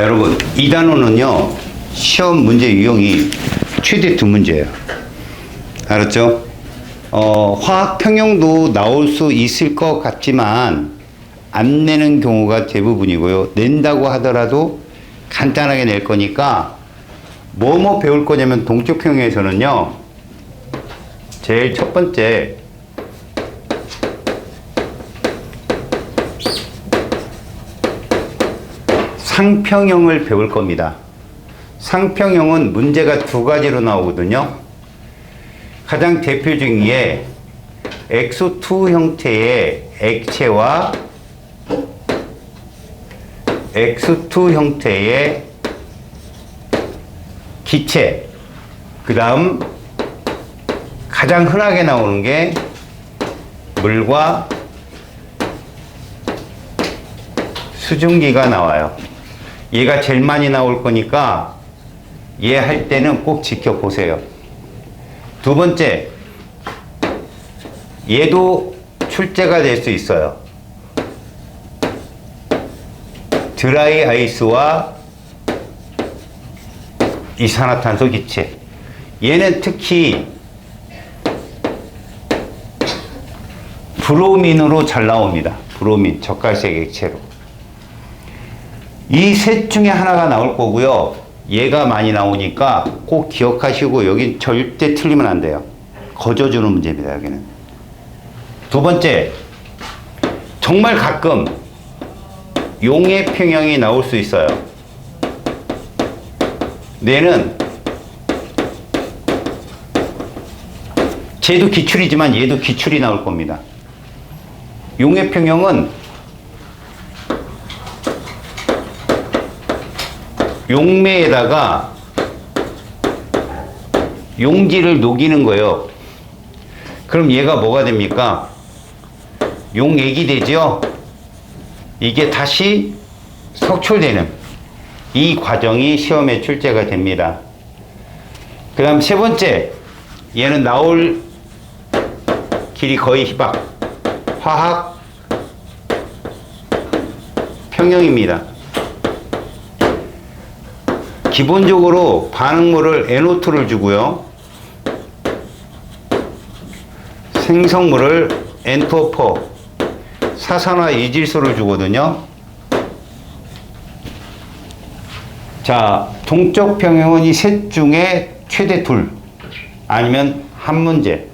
여러분, 이 단어는요, 시험 문제 유형이 최대 두 문제예요. 알았죠? 화학 평형도 나올 수 있을 것 같지만 안 내는 경우가 대부분이고요. 낸다고 하더라도 간단하게 낼 거니까 뭐뭐 배울 거냐면 동적 평형에서는요, 제일 첫 번째 상평형을 배울 겁니다. 상평형은 문제가 두 가지로 나오거든요. 가장 대표적인 게 X2 형태의 액체와 X2 형태의 기체, 그 다음 가장 흔하게 나오는 게 물과 수증기가 나와요. 얘가 제일 많이 나올 거니까 얘 할 때는 꼭 지켜보세요. 두 번째, 얘도 출제가 될 수 있어요. 드라이 아이스와 이산화탄소 기체. 얘는 특히 브로민으로 잘 나옵니다. 브로민, 젓갈색 액체로. 이 셋 중에 하나가 나올 거고요. 얘가 많이 나오니까 꼭 기억하시고 여기 절대 틀리면 안 돼요. 거저주는 문제입니다. 여기는. 두 번째, 정말 가끔 용의 평형이 나올 수 있어요. 얘는 쟤도 기출이지만 얘도 기출이 나올 겁니다. 용의 평형은 용매에다가 용지를 녹이는 거예요. 그럼 얘가 뭐가 됩니까? 용액이 되죠? 이게 다시 석출되는 이 과정이 시험에 출제가 됩니다. 그 다음 세 번째, 얘는 나올 길이 거의 희박. 화학 평형입니다. 기본적으로 반응물을 NO2를 주고요. 생성물을 N2O4, 사산화 이질소를 주거든요. 자, 동적 평형은 이 셋 중에 최대 둘, 아니면 한 문제.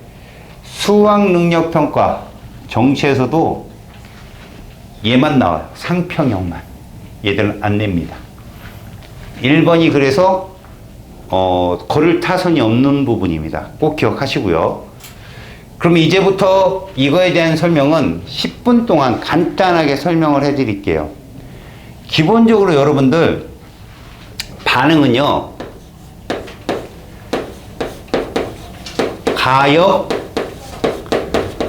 수학 능력 평가 정시에서도 얘만 나와요. 상평형만. 얘들은 안 냅니다. 1번이 그래서 걸을 타선이 없는 부분입니다. 꼭 기억하시고요. 그럼 이제부터 이거에 대한 설명은 10분 동안 간단하게 설명을 해 드릴게요. 기본적으로 여러분들 반응은요, 가역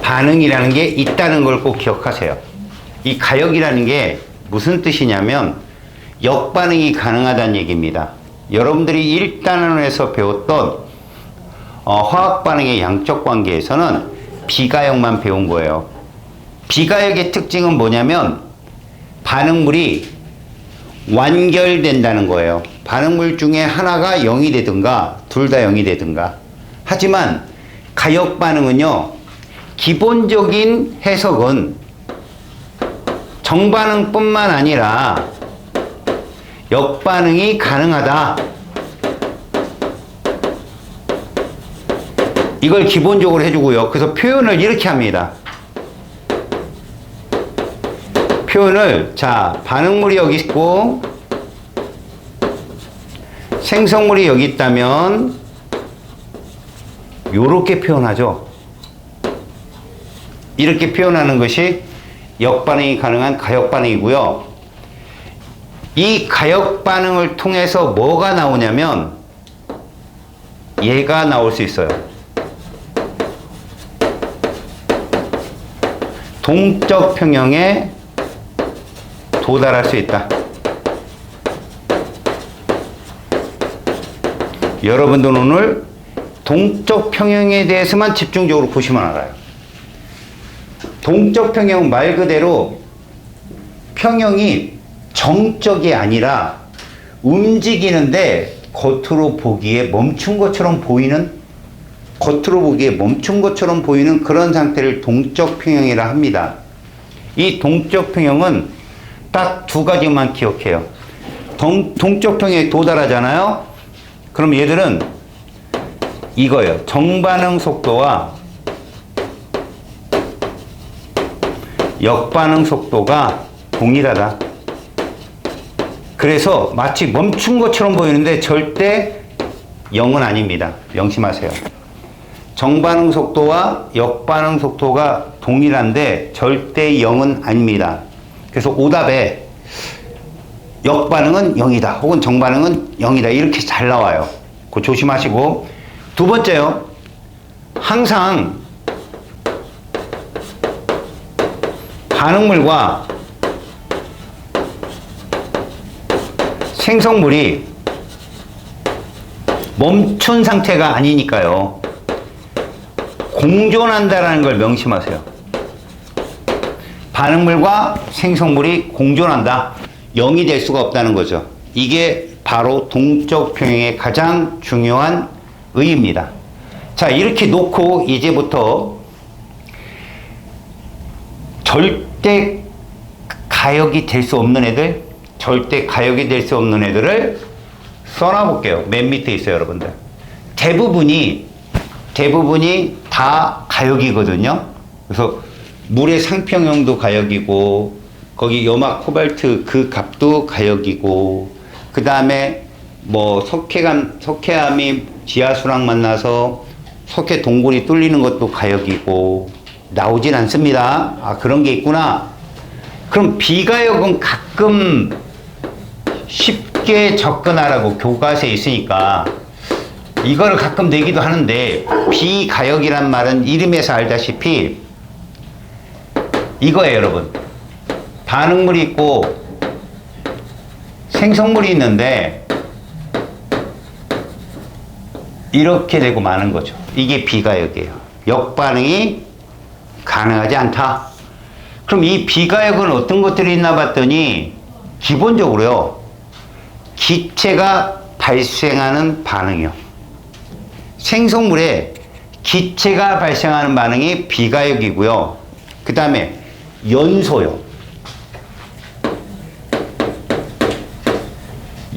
반응이라는 게 있다는 걸 꼭 기억하세요. 이 가역이라는 게 무슨 뜻이냐면 역반응이 가능하다는 얘기입니다. 여러분들이 1단원에서 배웠던 화학 반응의 양적 관계에서는 비가역만 배운 거예요. 비가역의 특징은 뭐냐면 반응물이 완결된다는 거예요. 반응물 중에 하나가 0이 되든가 둘 다 0이 되든가. 하지만 가역 반응은요, 기본적인 해석은 정반응뿐만 아니라 역반응이 가능하다. 이걸 기본적으로 해주고요. 그래서 표현을 이렇게 합니다. 표현을, 자, 반응물이 여기 있고 생성물이 여기 있다면 요렇게 표현하죠. 이렇게 표현하는 것이 역반응이 가능한 가역반응이고요. 이 가역 반응을 통해서 뭐가 나오냐면 얘가 나올 수 있어요. 동적 평형에 도달할 수 있다. 여러분들은 오늘 동적 평형에 대해서만 집중적으로 보시면 알아요. 동적 평형은 말 그대로 평형이 정적이 아니라 움직이는데 겉으로 보기에 멈춘 것처럼 보이는 그런 상태를 동적 평형이라 합니다. 이 동적 평형은 딱 두 가지만 기억해요. 동적 평형에 도달하잖아요. 그럼 얘들은 이거예요. 정반응 속도와 역반응 속도가 동일하다. 그래서 마치 멈춘 것처럼 보이는데 절대 0은 아닙니다. 명심하세요. 정반응 속도와 역반응 속도가 동일한데 절대 0은 아닙니다. 그래서 오답에 역반응은 0이다 혹은 정반응은 0이다 이렇게 잘 나와요. 그거 조심하시고. 두 번째요. 항상 반응물과 생성물이 멈춘 상태가 아니니까요. 공존한다라는 걸 명심하세요. 반응물과 생성물이 공존한다. 0이 될 수가 없다는 거죠. 이게 바로 동적 평형의 가장 중요한 의의입니다. 자, 이렇게 놓고 이제부터 절대 가역이 될 수 없는 애들, 애들을 써놔볼게요. 맨 밑에 있어요, 여러분들. 대부분이 다 가역이거든요. 그래서 물의 상평형도 가역이고, 거기 염화 코발트 그 값도 가역이고, 그 다음에 뭐 석회암이 지하수랑 만나서 석회 동굴이 뚫리는 것도 가역이고, 나오진 않습니다. 아, 그런 게 있구나. 그럼 비가역은 가끔 쉽게 접근하라고 교과서에 있으니까 이거를 가끔 내기도 하는데, 비가역이란 말은 이름에서 알다시피 이거예요, 여러분. 반응물이 있고 생성물이 있는데 이렇게 되고 마는 거죠. 이게 비가역이에요. 역반응이 가능하지 않다. 그럼 이 비가역은 어떤 것들이 있나 봤더니, 기본적으로요, 기체가 발생하는 반응이요. 생성물에 기체가 발생하는 반응이 비가역이고요. 그 다음에 연소요.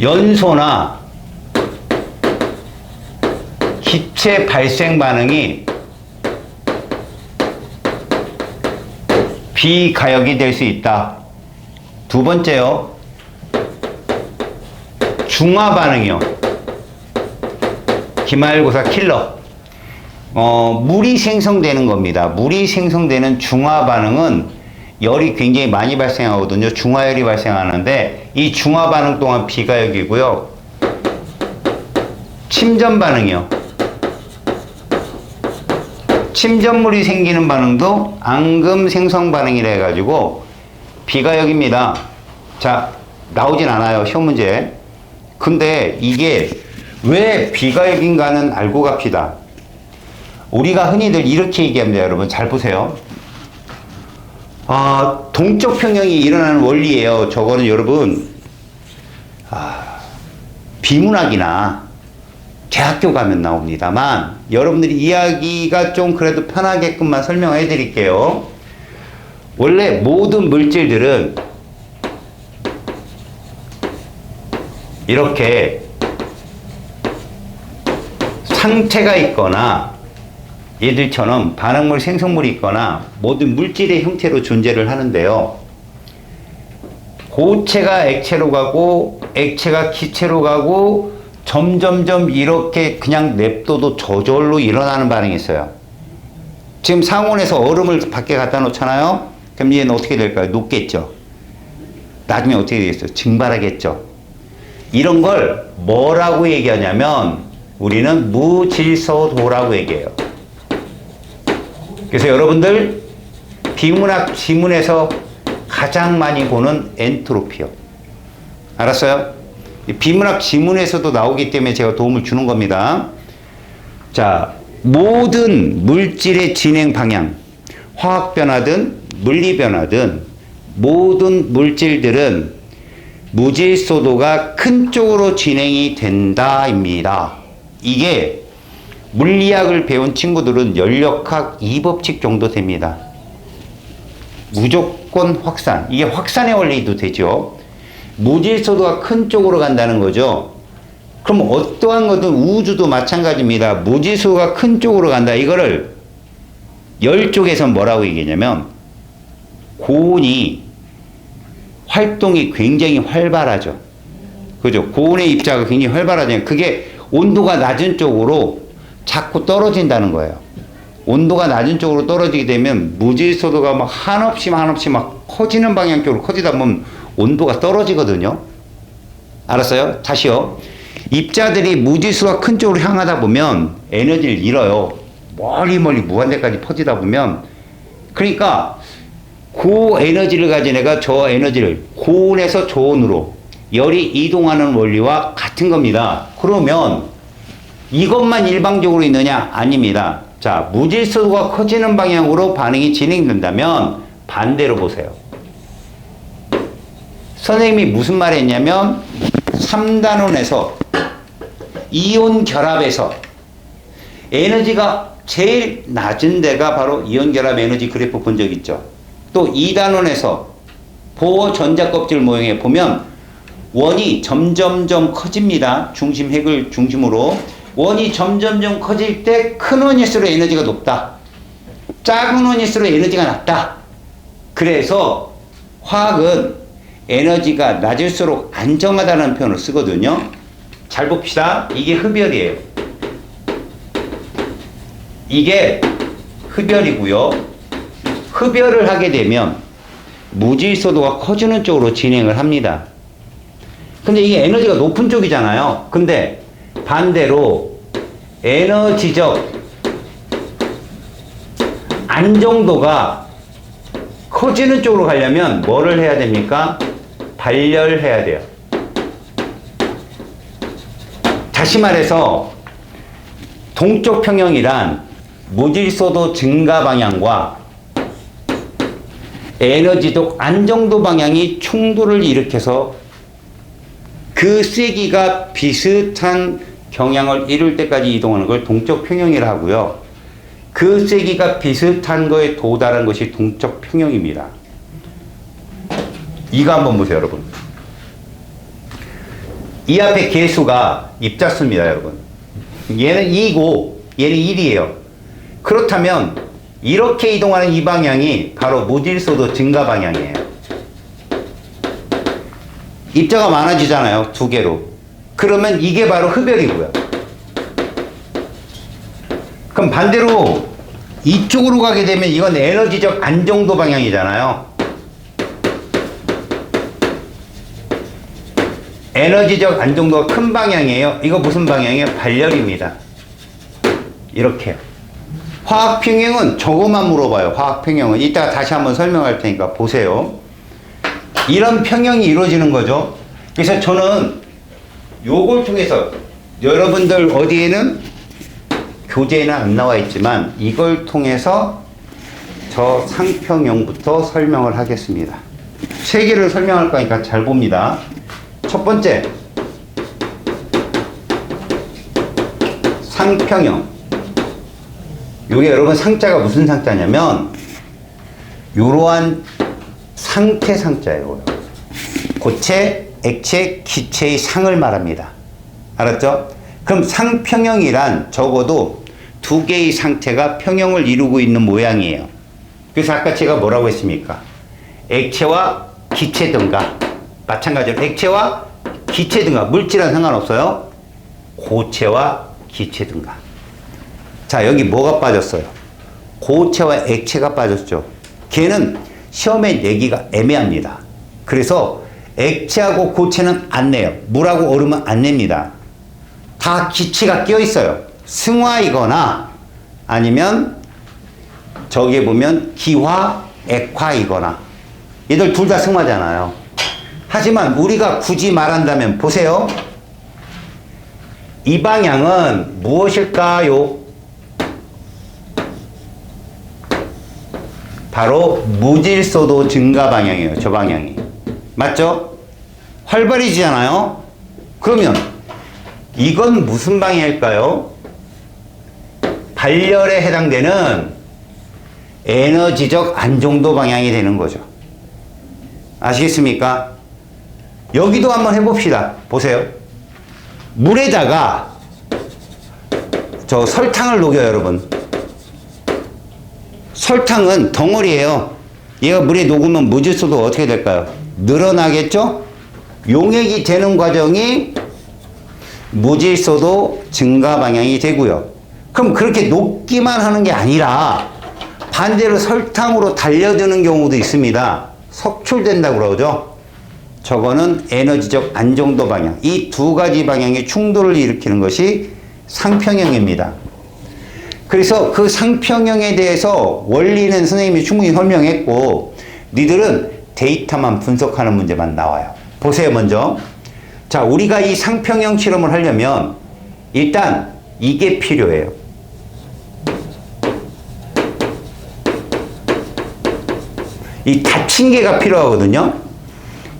연소나 기체 발생 반응이 비가역이 될 수 있다. 두 번째요, 중화 반응이요. 기말고사 킬러. 물이 생성되는 겁니다. 물이 생성되는 중화 반응은 열이 굉장히 많이 발생하거든요. 중화열이 발생하는데 이 중화 반응 또한 비가역이고요. 침전 반응이요. 침전물이 생기는 반응도 앙금 생성 반응이라 해가지고 비가역입니다. 자, 나오진 않아요, 시험 문제. 근데 이게 왜 비가역인가는 알고 갑시다. 우리가 흔히들 이렇게 얘기합니다, 여러분. 잘 보세요. 동적 평형이 일어나는 원리예요. 저거는 여러분, 비문학이나 대학교 가면 나옵니다만, 여러분들이 이야기가 좀 그래도 편하게끔만 설명해 드릴게요. 원래 모든 물질들은 이렇게 상태가 있거나 얘들처럼 반응물, 생성물이 있거나 모든 물질의 형태로 존재를 하는데요. 고체가 액체로 가고 액체가 기체로 가고 점점점 이렇게 그냥 냅둬도 저절로 일어나는 반응이 있어요. 지금 상온에서 얼음을 밖에 갖다 놓잖아요. 그럼 얘는 어떻게 될까요? 녹겠죠. 나중에 어떻게 되겠어요? 증발하겠죠. 이런 걸 뭐라고 얘기하냐면 우리는 무질서도라고 얘기해요. 그래서 여러분들 비문학 지문에서 가장 많이 보는 엔트로피요. 알았어요? 비문학 지문에서도 나오기 때문에 제가 도움을 주는 겁니다. 자, 모든 물질의 진행 방향, 화학 변화든 물리 변화든 모든 물질들은 무질소도가 큰 쪽으로 진행이 된다입니다. 이게 물리학을 배운 친구들은 연력학 2법칙 정도 됩니다. 무조건 확산. 이게 확산의 원리도 되죠. 무질소도가 큰 쪽으로 간다는 거죠. 그럼 어떠한 것든 우주도 마찬가지입니다. 무질소가 큰 쪽으로 간다. 이거를 열 쪽에서 뭐라고 얘기하냐면 고온이 활동이 굉장히 활발하죠. 그죠? 고온의 입자가 굉장히 활발하잖아요. 그게 온도가 낮은 쪽으로 자꾸 떨어진다는 거예요. 온도가 낮은 쪽으로 떨어지게 되면 무질소도가 막 한없이 막 커지는 방향 쪽으로 커지다 보면 온도가 떨어지거든요. 알았어요? 다시요. 입자들이 무질소가 큰 쪽으로 향하다 보면 에너지를 잃어요. 멀리 무한대까지 퍼지다 보면. 그러니까 고에너지를 가진 애가 저 에너지를 고온에서 저온으로 열이 이동하는 원리와 같은 겁니다. 그러면 이것만 일방적으로 있느냐? 아닙니다. 자, 무질소도가 커지는 방향으로 반응이 진행된다면 반대로 보세요. 선생님이 무슨 말 했냐면 3단원에서 이온 결합에서 에너지가 제일 낮은 데가 바로 이온 결합 에너지 그래프 본 적 있죠. 또 2단원에서 보어 전자 껍질 모형에 보면 원이 점점점 커집니다. 중심 핵을 중심으로 원이 점점점 커질 때 큰 원일수록 에너지가 높다. 작은 원일수록 에너지가 낮다. 그래서 화학은 에너지가 낮을수록 안정하다는 표현을 쓰거든요. 잘 봅시다. 이게 흡열이에요. 이게 흡열이고요. 흡열을 하게 되면 무질소도가 커지는 쪽으로 진행을 합니다. 근데 이게 에너지가 높은 쪽이잖아요. 근데 반대로 에너지적 안정도가 커지는 쪽으로 가려면 뭐를 해야 됩니까? 발열해야 돼요. 다시 말해서 동쪽 평형이란 무질소도 증가 방향과 에너지적 안정도 방향이 충돌을 일으켜서 그 세기가 비슷한 경향을 이룰 때까지 이동하는 걸 동쪽 평형이라 하고요. 그 세기가 비슷한 거에 도달한 것이 동쪽 평형입니다. 이거 한번 보세요, 여러분. 이 앞에 개수가 입자수입니다, 여러분. 얘는 2고 얘는 1이에요. 그렇다면 이렇게 이동하는 이 방향이 바로 무질소도 증가 방향이에요. 입자가 많아지잖아요, 두 개로. 그러면 이게 바로 흡열이고요. 그럼 반대로 이쪽으로 가게 되면 이건 에너지적 안정도 방향이잖아요. 에너지적 안정도가 큰 방향이에요. 이거 무슨 방향이에요? 발열입니다. 이렇게요. 화학평형은 저거만 물어봐요. 화학평형은. 이따가 다시 한번 설명할 테니까 보세요. 이런 평형이 이루어지는 거죠. 그래서 저는 요걸 통해서 여러분들 어디에는 교재에는 안 나와 있지만 이걸 통해서 저 상평형부터 설명을 하겠습니다. 세 개를 설명할 거니까 잘 봅니다. 첫 번째, 상평형. 요게 여러분 상자가 무슨 상자냐면 요러한 상태 상자예요. 고체, 액체, 기체의 상을 말합니다. 알았죠? 그럼 상평형이란 적어도 두 개의 상태가 평형을 이루고 있는 모양이에요. 그래서 아까 제가 뭐라고 했습니까? 액체와 기체 등가, 마찬가지로 액체와 기체 등가, 물질은 상관없어요. 고체와 기체 등가. 자, 여기 뭐가 빠졌어요? 고체와 액체가 빠졌죠. 걔는 시험에 내기가 애매합니다. 그래서 액체하고 고체는 안 내요. 물하고 얼음은 안 냅니다. 다 기체가 끼어 있어요. 승화이거나 아니면 저기에 보면 기화, 액화이거나. 얘들 둘 다 승화잖아요. 하지만 우리가 굳이 말한다면 보세요. 이 방향은 무엇일까요? 바로 무질소도 증가 방향이에요. 저 방향이. 맞죠? 활발해지잖아요. 그러면 이건 무슨 방향일까요? 발열에 해당되는 에너지적 안정도 방향이 되는 거죠. 아시겠습니까? 여기도 한번 해봅시다. 보세요. 물에다가 저 설탕을 녹여요, 여러분. 설탕은 덩어리예요. 얘가 물에 녹으면 무질서도 어떻게 될까요? 늘어나겠죠? 용액이 되는 과정이 무질서도 증가 방향이 되고요. 그럼 그렇게 녹기만 하는 게 아니라 반대로 설탕으로 달려드는 경우도 있습니다. 석출된다고 그러죠. 저거는 에너지적 안정도 방향. 이 두 가지 방향의 충돌을 일으키는 것이 상평형입니다. 그래서 그 상평형에 대해서 원리는 선생님이 충분히 설명했고, 니들은 데이터만 분석하는 문제만 나와요. 보세요, 먼저. 자, 우리가 이 상평형 실험을 하려면 일단 이게 필요해요. 이 닫힌 개가 필요하거든요.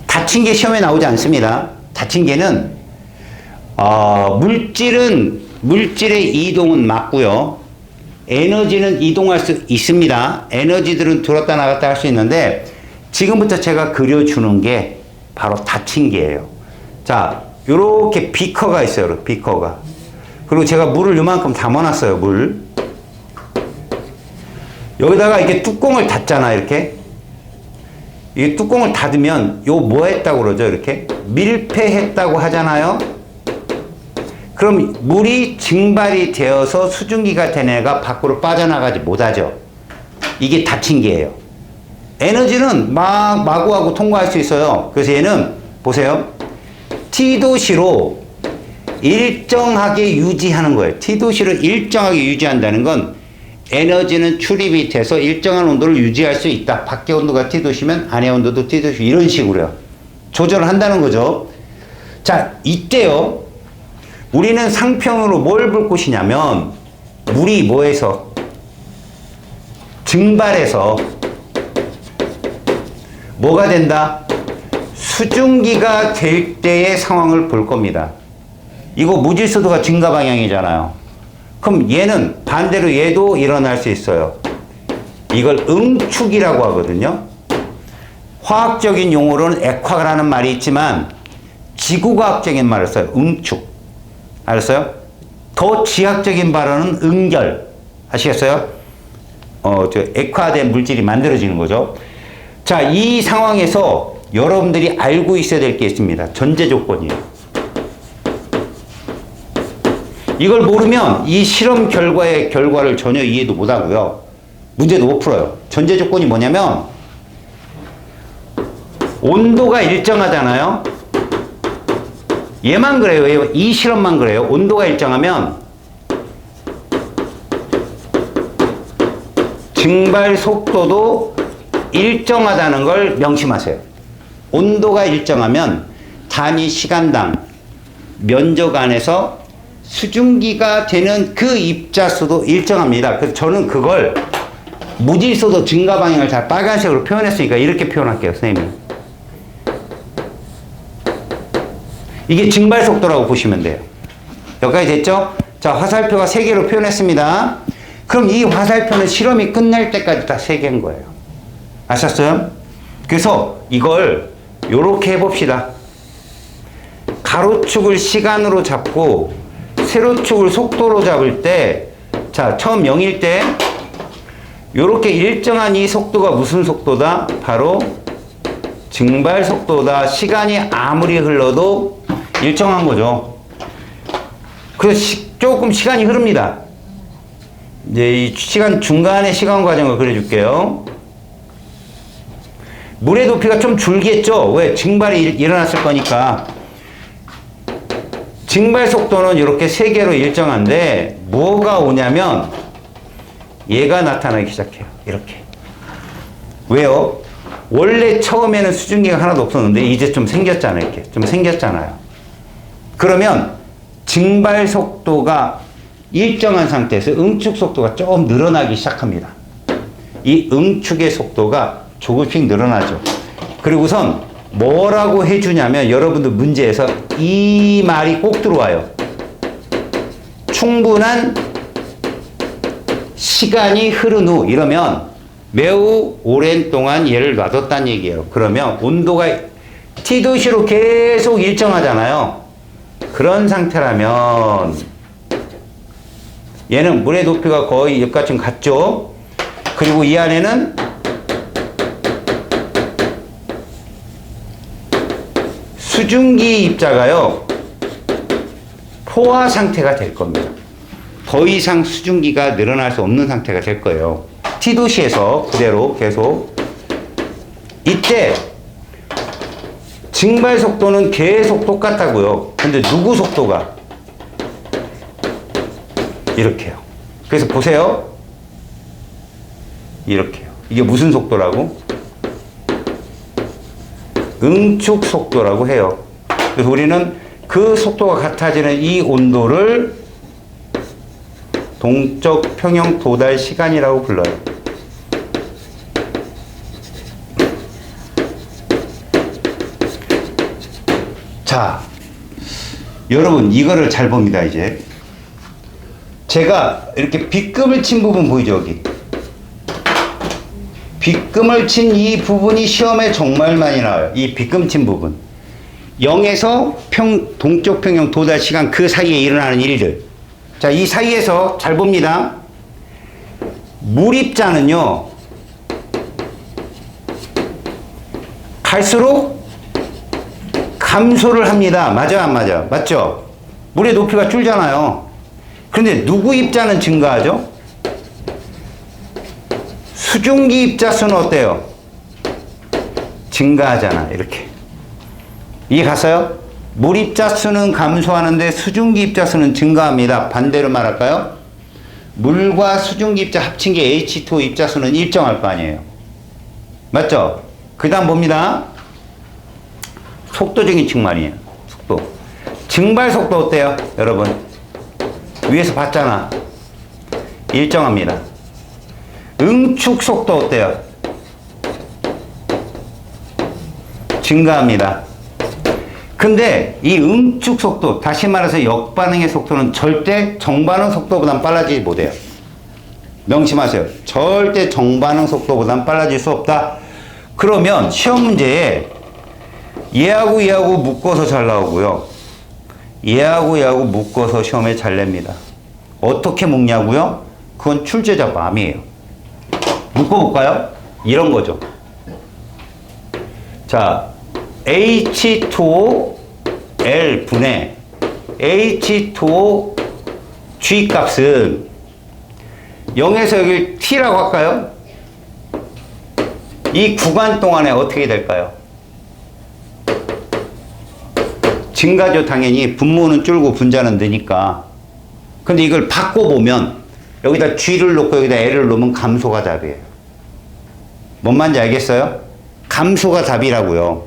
닫힌 개 시험에 나오지 않습니다. 닫힌 개는 물질의 이동은 맞고요. 에너지는 이동할 수 있습니다. 에너지들은 들었다 나갔다 할 수 있는데 지금부터 제가 그려주는 게 바로 닫힌 개예요. 자, 요렇게 비커가 있어요. 비커가. 그리고 제가 물을 요만큼 담아놨어요. 물. 여기다가 이렇게 뚜껑을 닫잖아. 이렇게. 이 뚜껑을 닫으면 요 뭐 했다고 그러죠? 이렇게 밀폐했다고 하잖아요. 그럼 물이 증발이 되어서 수증기가 된 애가 밖으로 빠져나가지 못하죠. 이게 닫힌 게예요. 에너지는 마구마구 통과할 수 있어요. 그래서 얘는 보세요. T도시로 일정하게 유지하는 거예요. T도시로 일정하게 유지한다는 건 에너지는 출입이 돼서 일정한 온도를 유지할 수 있다. 밖의 온도가 T도시면 안의 온도도 T도시, 이런 식으로요. 조절을 한다는 거죠. 자, 이때요. 우리는 상평으로 뭘 볼 것이냐면 물이 뭐해서 증발해서 뭐가 된다? 수증기가 될 때의 상황을 볼 겁니다. 이거 무질서도가 증가 방향이잖아요. 그럼 얘는 반대로 얘도 일어날 수 있어요. 이걸 응축이라고 하거든요. 화학적인 용어로는 액화라는 말이 있지만 지구과학적인 말을 써요. 응축. 알았어요? 더 지학적인 발언은 응결. 아시겠어요? 액화된 물질이 만들어지는 거죠. 자, 이 상황에서 여러분들이 알고 있어야 될 게 있습니다. 전제 조건이에요. 이걸 모르면 이 실험 결과를 전혀 이해도 못 하고요. 문제도 못 풀어요. 전제 조건이 뭐냐면 온도가 일정하잖아요. 얘만 그래요. 이 실험만 그래요. 온도가 일정하면 증발 속도도 일정하다는 걸 명심하세요. 온도가 일정하면 단위 시간당 면적 안에서 수증기가 되는 그 입자수도 일정합니다. 그래서 저는 그걸 무질서도 증가 방향을 잘 빨간색으로 표현했으니까 이렇게 표현할게요, 선생님이. 이게 증발 속도라고 보시면 돼요. 여기까지 됐죠? 자, 화살표가 3개로 표현했습니다. 그럼 이 화살표는 실험이 끝날 때까지 다 3개인 거예요. 아셨어요? 그래서 이걸 요렇게 해봅시다. 가로축을 시간으로 잡고 세로축을 속도로 잡을 때, 자, 처음 0일 때 요렇게 일정한 이 속도가 무슨 속도다? 바로 증발 속도다. 시간이 아무리 흘러도 일정한 거죠. 그래서 조금 시간이 흐릅니다. 이제 이 시간 중간의 시간 과정을 그려줄게요. 물의 높이가 좀 줄겠죠? 왜? 증발이 일어났을 거니까. 증발 속도는 이렇게 3개로 일정한데 뭐가 오냐면 얘가 나타나기 시작해요. 이렇게. 왜요? 원래 처음에는 수증기가 하나도 없었는데 이제 좀 생겼잖아요. 이렇게. 좀 생겼잖아요. 그러면 증발 속도가 일정한 상태에서 응축 속도가 좀 늘어나기 시작합니다. 이 응축의 속도가 조금씩 늘어나죠. 그리고선 뭐라고 해주냐면 여러분들 문제에서 이 말이 꼭 들어와요. 충분한 시간이 흐른 후 이러면 매우 오랜 동안 얘를 놔뒀다는 얘기예요. 그러면 온도가 T도시로 계속 일정하잖아요. 그런 상태라면 얘는 물의 높이가 거의 여기까지 같죠. 그리고 이 안에는 수증기 입자가요 포화 상태가 될 겁니다. 더 이상 수증기가 늘어날 수 없는 상태가 될 거예요. T도시에서 그대로 계속. 이때 증발 속도는 계속 똑같다고요. 근데 누구 속도가? 이렇게요. 그래서 보세요. 이렇게요. 이게 무슨 속도라고? 응축 속도라고 해요. 그래서 우리는 그 속도가 같아지는 이 온도를 동적 평형 도달 시간이라고 불러요. 자, 여러분 이거를 잘 봅니다. 이제 제가 이렇게 빗금을 친 부분 보이죠? 여기 빗금을 친 이 부분이 시험에 정말 많이 나와요. 이 빗금 친 부분 0에서 동쪽 평형 도달 시간 그 사이에 일어나는 일들. 자, 이 사이에서 잘 봅니다. 물입자는요 갈수록 감소를 합니다. 맞아 안 맞아? 맞죠? 물의 높이가 줄잖아요. 그런데 누구 입자는 증가하죠? 수증기 입자 수는 어때요? 증가하잖아. 이렇게 이해 갔어요? 물 입자 수는 감소하는데 수증기 입자 수는 증가합니다. 반대로 말할까요? 물과 수증기 입자 합친 게 H2O 입자 수는 일정할 거 아니에요. 맞죠? 그 다음 봅니다. 속도적인 측면이에요. 속도. 증발 속도 어때요? 여러분 위에서 봤잖아. 일정합니다. 응축 속도 어때요? 증가합니다. 근데 이 응축 속도, 다시 말해서 역반응의 속도는 절대 정반응 속도보단 빨라지지 못해요. 명심하세요. 절대 정반응 속도보단 빨라질 수 없다. 그러면 시험 문제에 얘하고 얘하고 묶어서 잘 나오고요. 얘하고 얘하고 묶어서 시험에 잘 냅니다. 어떻게 묶냐고요? 그건 출제자 마음이에요. 묶어볼까요? 이런 거죠. 자, H2O L분의 H2O G 값은 0에서 여기 T라고 할까요? 이 구간 동안에 어떻게 될까요? 증가죠. 당연히 분모는 줄고 분자는 느니까. 근데 이걸 바꿔보면 여기다 G를 놓고 여기다 L을 놓으면 감소가 답이에요. 뭔 말인지 알겠어요? 감소가 답이라고요.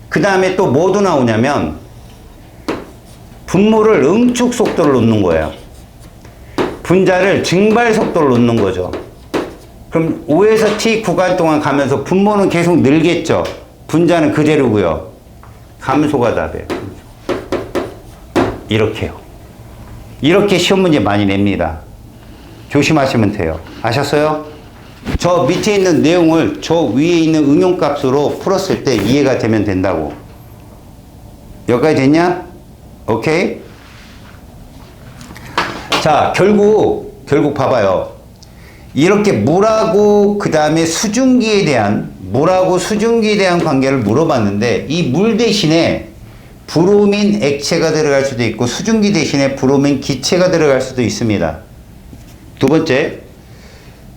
그 다음에 또 뭐도 나오냐면 분모를 응축 속도를 놓는 거예요. 분자를 증발 속도를 놓는 거죠. 그럼 O에서 T 구간 동안 가면서 분모는 계속 늘겠죠. 분자는 그대로고요. 감소가 답이에요. 이렇게요. 이렇게 시험 문제 많이 냅니다. 조심하시면 돼요. 아셨어요? 저 밑에 있는 내용을 저 위에 있는 응용값으로 풀었을 때 이해가 되면 된다고. 여기까지 됐냐? 오케이? 자, 결국 봐봐요. 이렇게 물하고 그 다음에 수증기에 대한 관계를 물어봤는데 이 물 대신에 브로민 액체가 들어갈 수도 있고 수증기 대신에 브로민 기체가 들어갈 수도 있습니다. 두 번째,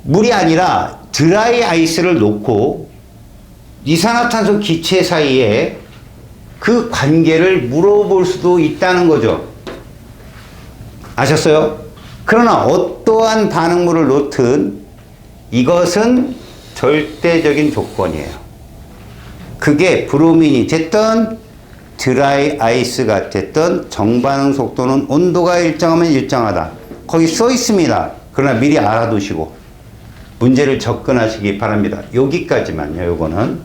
물이 아니라 드라이 아이스를 놓고 이산화탄소 기체 사이에 그 관계를 물어볼 수도 있다는 거죠. 아셨어요? 그러나 어떠한 반응물을 놓든 이것은 절대적인 조건이에요. 그게 브로민이 됐던 드라이 아이스가 됐던 정반응 속도는 온도가 일정하면 일정하다. 거기 써 있습니다. 그러나 미리 알아두시고 문제를 접근하시기 바랍니다. 여기까지만요. 요거는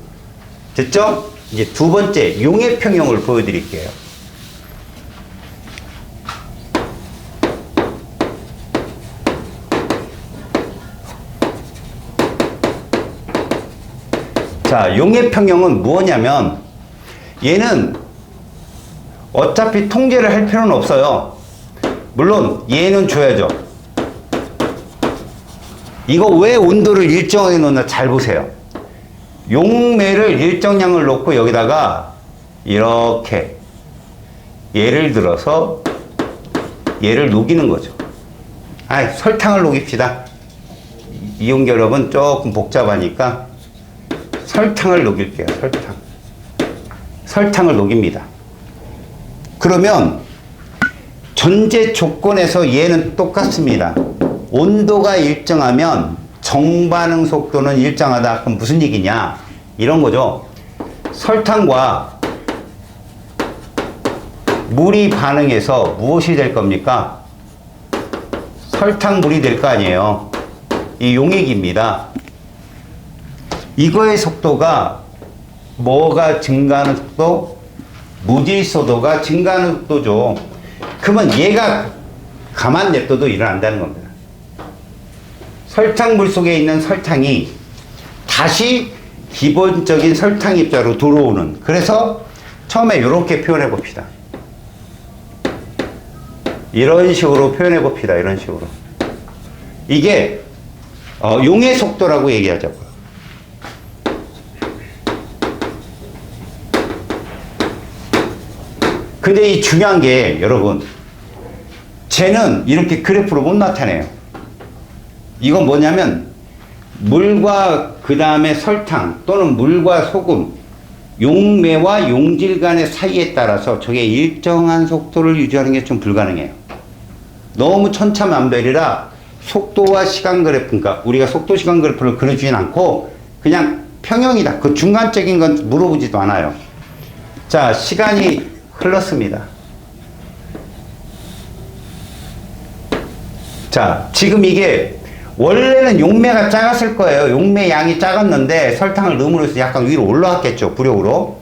됐죠? 이제 두 번째 용해 평형을 보여드릴게요. 자, 용해 평형은 뭐냐면 얘는 어차피 통제를 할 필요는 없어요. 물론 얘는 줘야죠. 이거 왜 온도를 일정하게 놓나 잘 보세요. 용매를 일정량을 놓고 여기다가 이렇게 예를 들어서 얘를 녹이는 거죠. 설탕을 녹입시다. 이온 결합은 조금 복잡하니까 설탕을 녹일게요. 설탕을 녹입니다. 그러면 전제 조건에서 얘는 똑같습니다. 온도가 일정하면 정반응 속도는 일정하다. 그럼 무슨 얘기냐? 이런 거죠. 설탕과 물이 반응해서 무엇이 될 겁니까? 설탕물이 될 거 아니에요. 이 용액입니다. 이거의 속도가 뭐가 증가하는 속도? 무질서도가 증가하는 속도죠. 그러면 얘가 가만 냅둬도 일어난다는 겁니다. 설탕물 속에 있는 설탕이 다시 기본적인 설탕 입자로 들어오는. 그래서 처음에 이렇게 표현해 봅시다. 이런 식으로 표현해 봅시다. 이런 식으로. 이게 용해 속도라고 얘기하자고요. 근데 이 중요한 게 여러분, 쟤는 이렇게 그래프로 못 나타내요. 이건 뭐냐면 물과 그 다음에 설탕 또는 물과 소금, 용매와 용질 간의 사이에 따라서 저게 일정한 속도를 유지하는 게 좀 불가능해요. 너무 천차만별이라 속도와 시간 그래프, 그러니까 우리가 속도 시간 그래프를 그려주진 않고 그냥 평형이다. 그 중간적인 건 물어보지도 않아요. 자, 시간이 흘렀습니다. 자, 지금 이게 원래는 용매가 작았을 거예요. 용매 양이 작았는데 설탕을 넣음으로써 약간 위로 올라왔겠죠. 부력으로.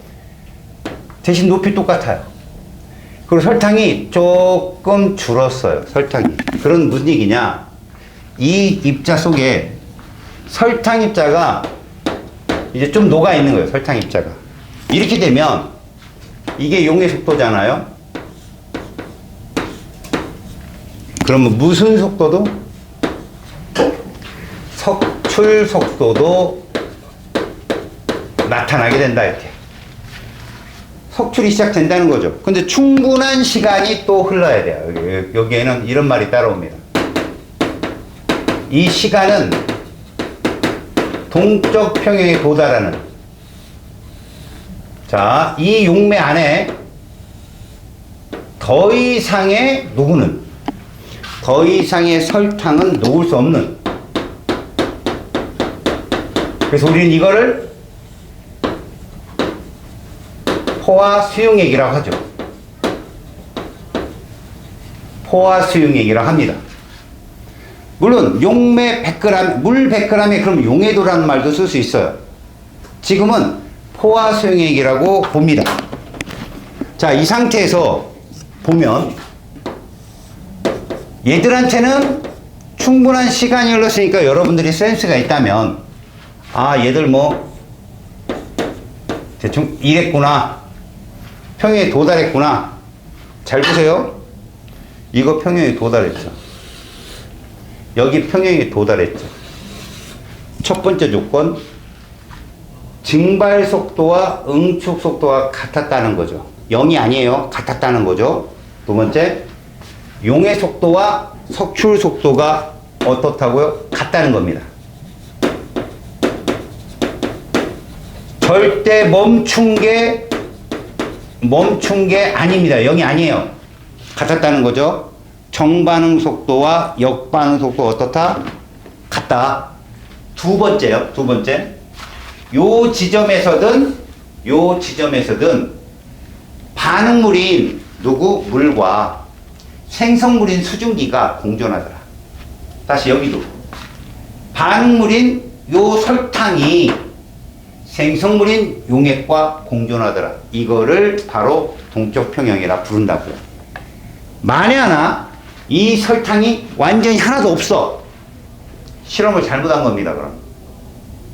대신 높이 똑같아요. 그리고 설탕이 조금 줄었어요. 설탕이. 그런 무슨 얘기냐? 이 입자 속에 설탕 입자가 이제 좀 녹아 있는 거예요. 설탕 입자가. 이렇게 되면 이게 용해 속도잖아요. 그러면 무슨 속도도? 석출 속도도 나타나게 된다. 이렇게. 석출이 시작된다는 거죠. 근데 충분한 시간이 또 흘러야 돼요. 여기에는 이런 말이 따라옵니다. 이 시간은 동적 평형에 도달하는, 자, 이 용매 안에 더 이상의 누구는, 더 이상의 설탕은 녹을 수 없는. 그래서 우리는 이거를 포화 수용액이라고 하죠. 포화 수용액이라고 합니다. 물론 용매 100g, 물 100g에 그럼 용해도라는 말도 쓸 수 있어요. 지금은 포화 수용액이라고 봅니다. 자, 이 상태에서 보면 얘들한테는 충분한 시간이 흘렀으니까 여러분들이 센스가 있다면, 얘들 뭐 대충 이랬구나, 평형에 도달했구나. 잘 보세요. 이거 평형에 도달했죠. 여기 평형에 도달했죠. 첫 번째 조건, 증발 속도와 응축 속도가 같았다는 거죠. 0이 아니에요. 같았다는 거죠. 두 번째, 용해 속도와 석출 속도가 어떻다고요? 같다는 겁니다. 절대 멈춘 게 아닙니다. 0이 아니에요. 같았다는 거죠. 정반응 속도와 역반응 속도 어떻다? 같다. 두 번째요. 두 번째. 요 지점에서든 반응물인 누구? 물과 생성물인 수증기가 공존하더라. 다시 여기도. 반응물인 요 설탕이 생성물인 용액과 공존하더라. 이거를 바로 동쪽 평형이라 부른다고요. 만에 하나 이 설탕이 완전히 하나도 없어. 실험을 잘못한 겁니다. 그럼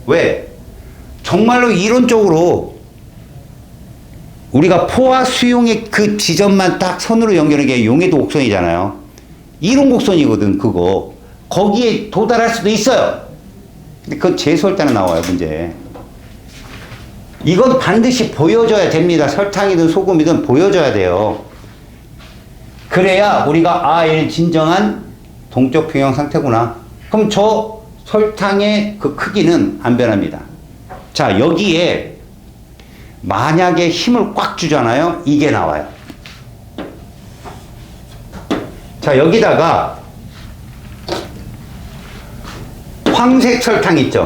왜? 정말로 이론적으로 우리가 포화 수용의 그 지점만 딱 선으로 연결하는 게 용해도 곡선이잖아요. 이론 곡선이거든. 그거 거기에 도달할 수도 있어요. 근데 그건 재수할 때는 나와요. 문제. 이건 반드시 보여줘야 됩니다. 설탕이든 소금이든 보여줘야 돼요. 그래야 우리가 얘는 진정한 동쪽 평형 상태구나. 그럼 저 설탕의 그 크기는 안 변합니다. 자, 여기에 만약에 힘을 꽉 주잖아요. 이게 나와요. 자, 여기다가 황색 설탕 있죠.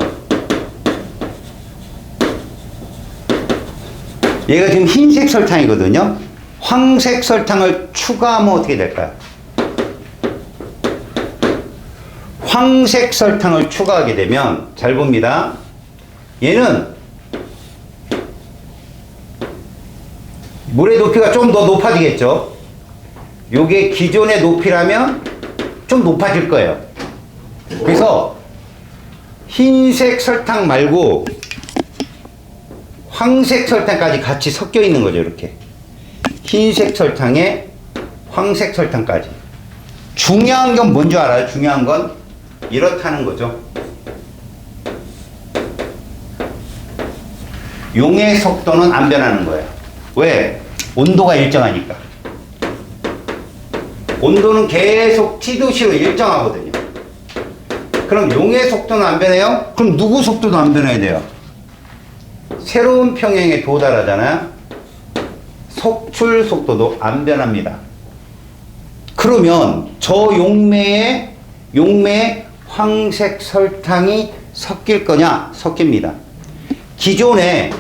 얘가 지금 흰색 설탕이거든요. 황색 설탕을 추가하면 어떻게 될까요? 황색 설탕을 추가하게 되면 잘 봅니다. 얘는 물의 높이가 좀 더 높아지겠죠. 요게 기존의 높이라면 좀 높아질 거예요. 그래서 흰색 설탕 말고 황색 설탕까지 같이 섞여 있는 거죠. 이렇게 흰색 설탕에 황색 설탕까지. 중요한 건 뭔지 알아요? 중요한 건 이렇다는 거죠. 용의 속도는 안 변하는 거예요. 왜? 온도가 일정하니까. 온도는 계속 T도시로 일정하거든요. 그럼 용의 속도는 안 변해요? 그럼 누구 속도도 안 변해야 돼요? 새로운 평형에 도달하잖아요. 속출 속도도 안 변합니다. 그러면 저 용매에 황색 설탕이 섞일 거냐? 섞입니다. 기존에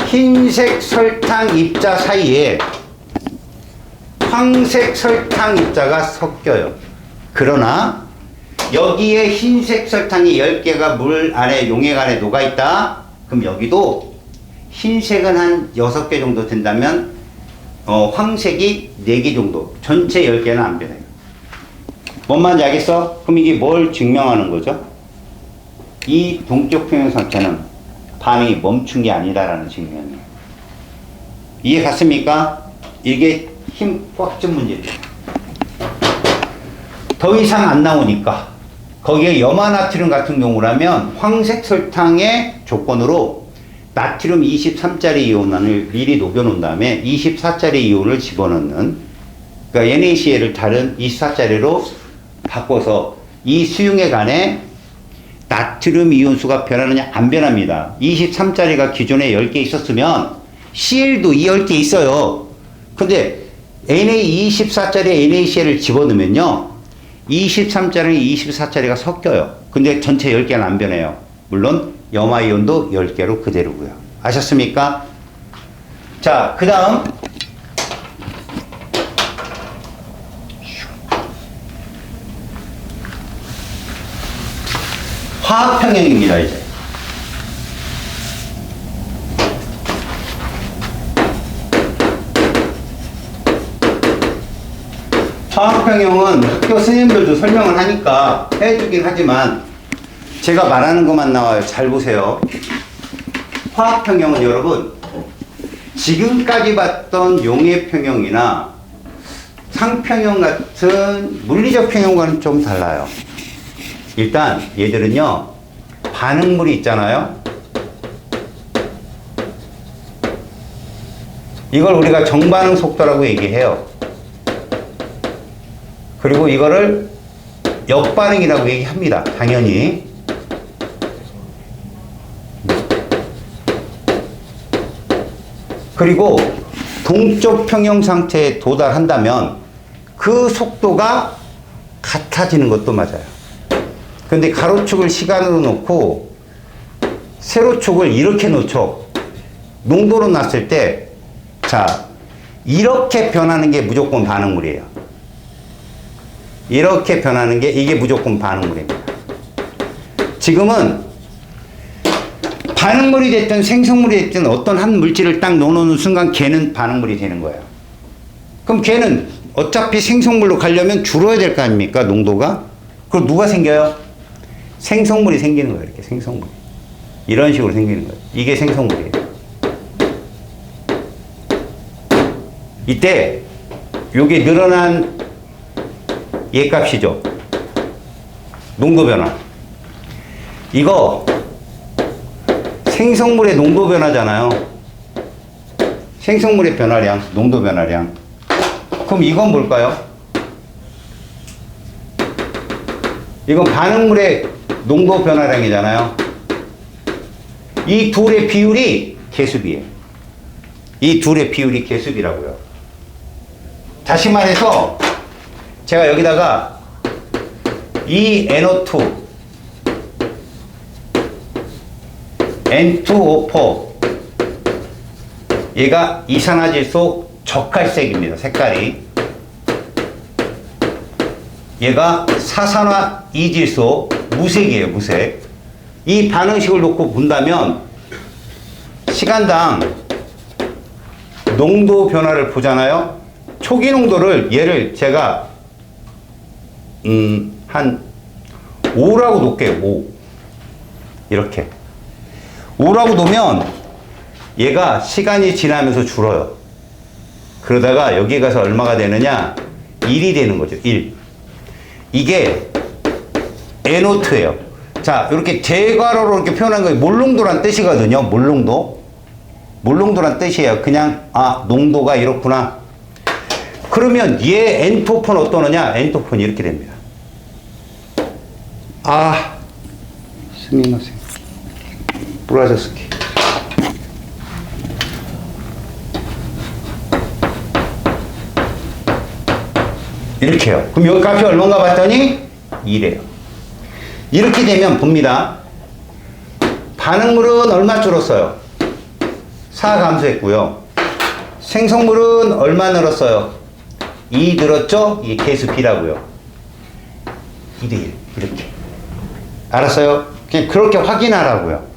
흰색 설탕 입자 사이에 황색 설탕 입자가 섞여요. 그러나 여기에 흰색 설탕이 10개가 물 안에 용액 안에 녹아있다. 그럼 여기도 흰색은 한 6개 정도 된다면 황색이 4개 정도. 전체 10개는 안 변해요. 뭔 말인지 알겠어? 그럼 이게 뭘 증명하는 거죠? 이 동쪽 평형 상태는 반응이 멈춘 게 아니다라는 증명이에요. 이해 갔습니까? 이게 힘 꽉 준 문제죠. 더 이상 안 나오니까 거기에 염화나트륨 같은 경우라면 황색 설탕의 조건으로 나트륨 23짜리 이온을 미리 녹여놓은 다음에 24짜리 이온을 집어넣는, 그러니까 NaCl을 다른 24짜리로 바꿔서 이 수용액 안에 나트륨 이온수가 변하느냐? 안 변합니다. 23짜리가 기존에 10개 있었으면 Cl도 10개 있어요. 근데 Na24짜리 NaCl을 집어넣으면요 23짜리 24짜리가 섞여요. 근데 전체 10개는 안 변해요. 물론 염화이온도 10개로 그대로고요. 아셨습니까? 자, 그 다음 화학평형입니다. 이제 화학평형은 학교 선생님들도 설명을 하니까 해주긴 하지만 제가 말하는 것만 나와요. 잘 보세요. 화학평형은 여러분 지금까지 봤던 용해평형이나 상평형 같은 물리적 평형과는 좀 달라요. 일단 얘들은요 반응물이 있잖아요. 이걸 우리가 정반응 속도라고 얘기해요. 그리고 이거를 역반응이라고 얘기합니다. 당연히. 그리고 동쪽 평형 상태에 도달한다면 그 속도가 같아지는 것도 맞아요. 근데 가로축을 시간으로 놓고 세로축을 이렇게 놓죠. 농도로 놨을 때, 자, 이렇게 변하는 게 무조건 반응물이에요. 이렇게 변하는 게 이게 무조건 반응물입니다. 지금은 반응물이 됐든 생성물이 됐든 어떤 한 물질을 딱 넣어놓는 순간 걔는 반응물이 되는 거예요. 그럼 걔는 어차피 생성물로 가려면 줄어야 될 거 아닙니까? 농도가. 그럼 누가 생겨요? 생성물이 생기는 거예요. 이렇게 생성물. 이런 식으로 생기는 거예요. 이게 생성물이에요. 이때 요게 늘어난 얘 값이죠. 농도 변화. 이거 생성물의 농도 변화잖아요. 생성물의 변화량, 농도 변화량. 그럼 이건 뭘까요? 이건 반응물의 농도 변화량이잖아요. 이 둘의 비율이 계수비예요. 이 둘의 비율이 계수비라고요. 다시 말해서 제가 여기다가 이 NO2, N2O4 얘가 이산화질소 적갈색입니다. 색깔이. 얘가 사산화 이질소 무색이에요. 무색. 이 반응식을 놓고 본다면 시간당 농도 변화를 보잖아요. 초기 농도를 얘를 제가 한 5라고 놓을게요. 5 이렇게 5라고 놓으면 얘가 시간이 지나면서 줄어요. 그러다가 여기 가서 얼마가 되느냐? 1이 되는 거죠. 1. 이게 NO2예요. 자, 이렇게 제괄호로 이렇게 표현한 거 몰농도란 뜻이거든요. 몰농도. 몰농도란 뜻이에요. 그냥 농도가 이렇구나. 그러면 얘 N2는 어떠느냐? N2는 이렇게 됩니다. 스미마셍. 브라자스키. 이렇게요. 그럼 여기 값이 얼마인가 봤더니 2래요. 이렇게 되면 봅니다. 반응물은 얼마 줄었어요? 4 감소했고요. 생성물은 얼마 늘었어요? 2 늘었죠? 이게 계수 B라고요. 2대 1 이렇게. 알았어요? 그냥 그렇게 확인하라고요.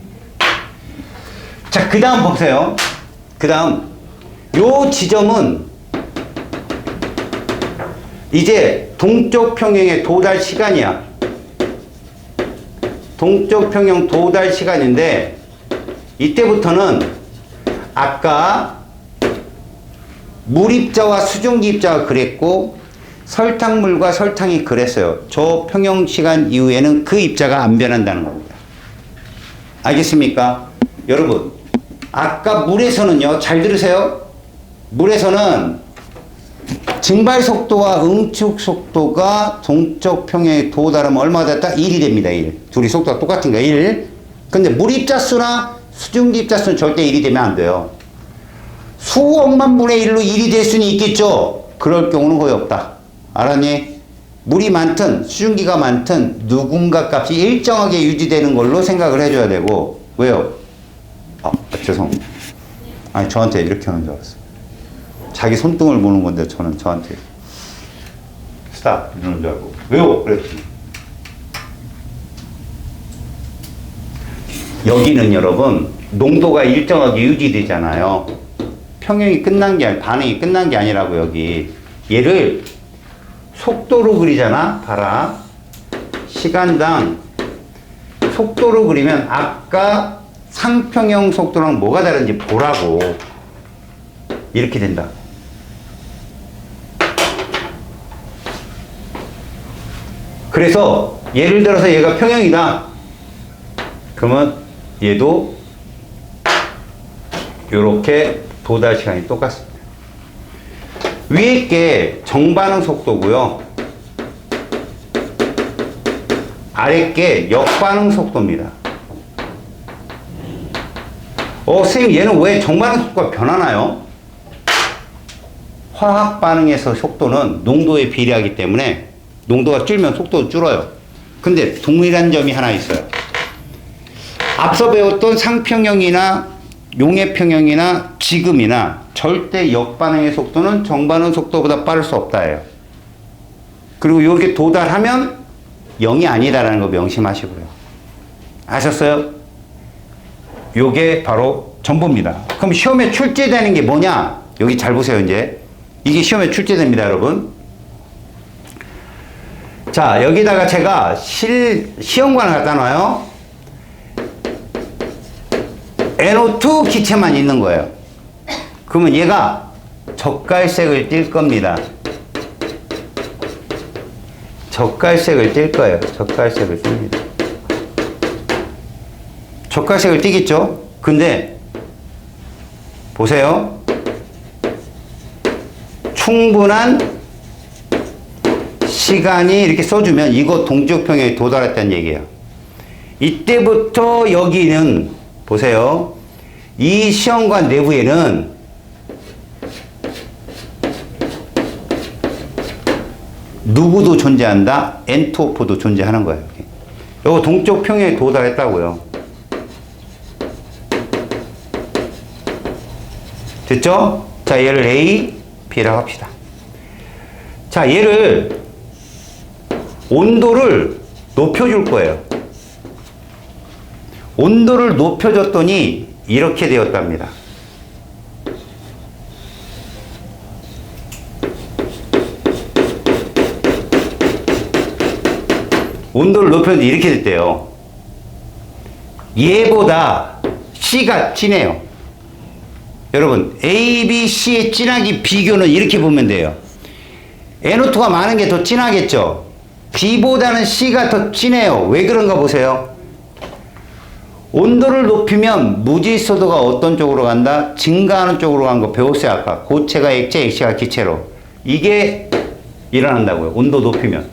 자, 그 다음 보세요. 그 다음 요 지점은 이제 동쪽 평형에 도달 시간이야. 동쪽 평형 도달 시간인데 이때부터는 아까 물입자와 수증기 입자가 그랬고 설탕물과 설탕이 그랬어요. 저 평형 시간 이후에는 그 입자가 안 변한다는 겁니다. 알겠습니까? 여러분, 아까 물에서는요, 잘 들으세요. 물에서는 증발 속도와 응축 속도가 동쪽 평형에 도달하면 얼마가 됐다? 1이 됩니다. 1. 둘이 속도가 똑같은 거예요. 1. 근데 물 입자수나 수증기 입자수는 절대 1이 되면 안 돼요. 수억만 분의 1로 1이 될 수는 있겠죠. 그럴 경우는 거의 없다. 알았니? 물이 많든 수증기가 많든 누군가 값이 일정하게 유지되는 걸로 생각을 해줘야 되고. 왜요? 죄송합니다. 아니, 저한테 이렇게 하는 줄 알았어요. 자기 손등을 보는 건데 저는 저한테 스탑 이러는 줄 알고. 왜요? 그랬더니 여기는 여러분 농도가 일정하게 유지되잖아요. 평형이 끝난 게 아니, 반응이 끝난 게 아니라고. 여기 얘를 속도로 그리잖아. 봐라. 시간당 속도로 그리면 아까 상평형 속도랑 뭐가 다른지 보라고. 이렇게 된다. 그래서 예를 들어서 얘가 평형이다. 그러면 얘도 이렇게 도달 시간이 똑같습니다. 위에 게 정반응 속도고요. 아래 게 역반응 속도입니다. 선생님, 얘는 왜 정반응 속도가 변하나요? 화학 반응에서 속도는 농도에 비례하기 때문에 농도가 줄면 속도도 줄어요. 근데 동일한 점이 하나 있어요. 앞서 배웠던 상평형이나 용해평형이나 지금이나 절대 역반응의 속도는 정반응 속도보다 빠를 수 없다예요. 그리고 이렇게 도달하면 0이 아니다라는 거 명심하시고요. 아셨어요? 요게 바로 전부입니다. 그럼 시험에 출제되는 게 뭐냐? 여기 잘 보세요, 이제. 이게 시험에 출제됩니다, 여러분. 자, 여기다가 제가 시험관을 갖다 놔요. NO2 기체만 있는 거예요. 그러면 얘가 젓갈색을 띌 겁니다. 젓갈색을 띌 거예요. 젓갈색을 띱니다. 젓갈색을 띠겠죠? 근데 보세요. 충분한 시간이 이렇게 써주면 이거 동쪽 평형에 도달했다는 얘기예요. 이때부터 여기는 보세요. 이 시험관 내부에는 누구도 존재한다? N2O4도 존재하는 거예요. 이거 동쪽 평형에 도달했다고요. 됐죠? 자, 얘를 A, B라고 합시다. 자, 얘를 온도를 높여줄 거예요. 온도를 높여줬더니 이렇게 되었답니다. 온도를 높여줬더니 이렇게 됐대요. 얘보다 C가 진해요. 여러분, A, B, C의 진하기 비교는 이렇게 보면 돼요. NO2가 많은 게 더 진하겠죠? B보다는 C가 더 진해요. 왜 그런가 보세요. 온도를 높이면 무질서도가 어떤 쪽으로 간다? 증가하는 쪽으로 간 거 배웠어요, 아까. 고체가 액체, 액체가 기체로. 이게 일어난다고요. 온도 높이면.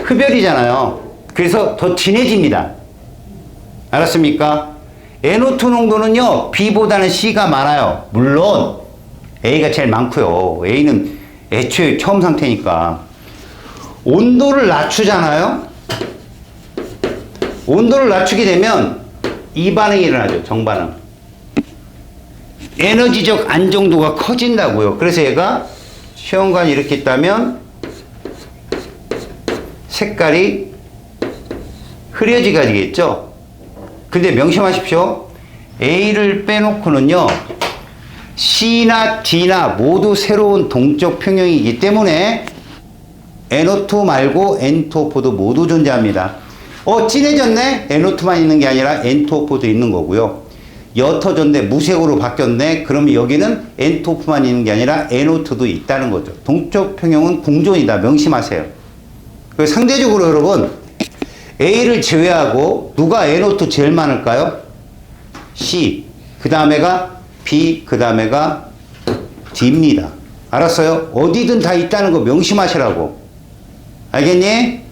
흡열이잖아요. 그래서 더 진해집니다. 알았습니까? NO2 농도는요, B보다는 C가 많아요. 물론, A가 제일 많고요. A는 애초에 처음 상태니까. 온도를 낮추잖아요? 온도를 낮추게 되면 이 반응이 일어나죠. 정반응. 에너지적 안정도가 커진다고요. 그래서 얘가 시험관이 이렇게 있다면 색깔이 흐려지게 되겠죠. 근데 명심하십시오. A를 빼놓고는요, C나 D나 모두 새로운 동적 평형이기 때문에 NO2 말고 N2O4도 모두 존재합니다. 진해졌네? NO2만 있는 게 아니라 N2O4도 있는 거고요. 옅어졌네? 무색으로 바뀌었네? 그러면 여기는 N2O4만 있는 게 아니라 NO2도 있다는 거죠. 동적 평형은 공존이다. 명심하세요. 상대적으로 여러분, A를 제외하고 누가 NO2 제일 많을까요? C. 그 다음에가 B. 그 다음에가 D입니다. 알았어요? 어디든 다 있다는 거 명심하시라고. 알겠니?